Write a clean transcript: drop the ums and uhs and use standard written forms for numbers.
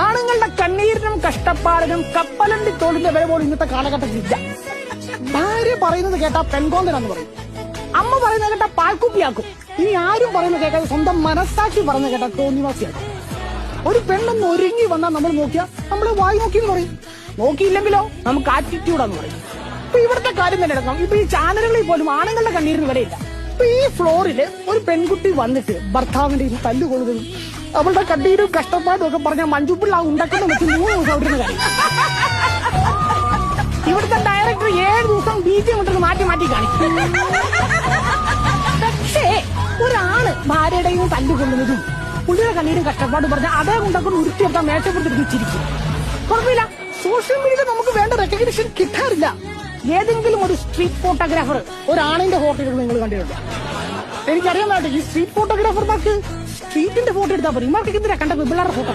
ആണുങ്ങളുടെ കണ്ണീരിനും കഷ്ടപ്പാടിനും കപ്പലണ്ടി തോളിന്റെ വില പോലും ഇന്നത്തെ കാലഘട്ടത്തിലില്ല. ഭാര്യ പറയുന്നത് കേട്ടാ പെൺകോന്തനാന്ന് പറയും, അമ്മ പറയുന്നത് കേട്ടാ പാൽക്കുപ്പിയാക്കും. ഇനി ആരും പറയുന്നത് കേൾക്കാതെ സ്വന്തം മനസ്സാക്ഷി പറയുന്നത് കേട്ടാ തോന്നിവാസിയാക്കും. ഒരു പെണ്ണൊന്ന് ഒരുങ്ങി വന്നാൽ നമ്മൾ നോക്കിയാൽ നമ്മള് വായി നോക്കിയെന്ന് പറയും, നോക്കിയില്ലെങ്കിലോ നമുക്ക് ആറ്റിറ്റ്യൂഡാന്ന് പറയും. ഇപ്പൊ ഇവിടുത്തെ കാര്യം തന്നെ എടുക്കാം. ഇപ്പൊ ഈ ചാനലുകളിൽ പോലും ആണുങ്ങളുടെ കണ്ണീരിന് വിലയില്ല. ഇപ്പൊ ഈ ഫ്ലോറില് ഒരു പെൺകുട്ടി വന്നിട്ട് ഭർത്താവിന്റെ ഇത് തല്ലുകൊള്ളുകയും അവളുടെ കണ്ണീരും കഷ്ടപ്പാടും ഒക്കെ പറഞ്ഞാൽ മഞ്ജുപ്പിള്ള ഉണ്ടാക്കുന്ന വെച്ച് 3 ദിവസം അവിടെ കാര്യം. ഇവിടുത്തെ ഡയറക്ടർ 7 ദിവസം ബീജം കൊണ്ടൊക്കെ മാറ്റി കാണിക്കും. പക്ഷേ ഒരാള് ഭാര്യയുടെയും തല്ലുകൊള്ളുന്നതും പുള്ളിയുടെ കണ്ണീരും കഷ്ടപ്പാടും പറഞ്ഞാൽ അതേ കൊണ്ടൊക്കെ ഉരുട്ടിയെടുത്താൽ മേശപ്പെടുത്തി ചിരിക്കും. കുഴപ്പമില്ല, സോഷ്യൽ മീഡിയയിൽ നമുക്ക് വേണ്ട റെക്കഗ്നിഷൻ കിട്ടാറില്ല. ഏതെങ്കിലും ഒരു സ്ട്രീറ്റ് ഫോട്ടോഗ്രാഫർ ഒരാണിന്റെ ഫോട്ടോ എടുക്കുന്നത് നിങ്ങൾ കണ്ടിട്ടുണ്ട്? എനിക്കറിയാൻ വേണ്ട ഈ സ്ട്രീറ്റ് ഫോട്ടോഗ്രാഫർമാർക്ക് സ്ട്രീറ്റിന്റെ ഫോട്ടോ എടുത്താൽ പോലും ഇമാർക്ക് എന്തിനാ കണ്ട പിള്ളേരുടെ ഫോട്ടോ?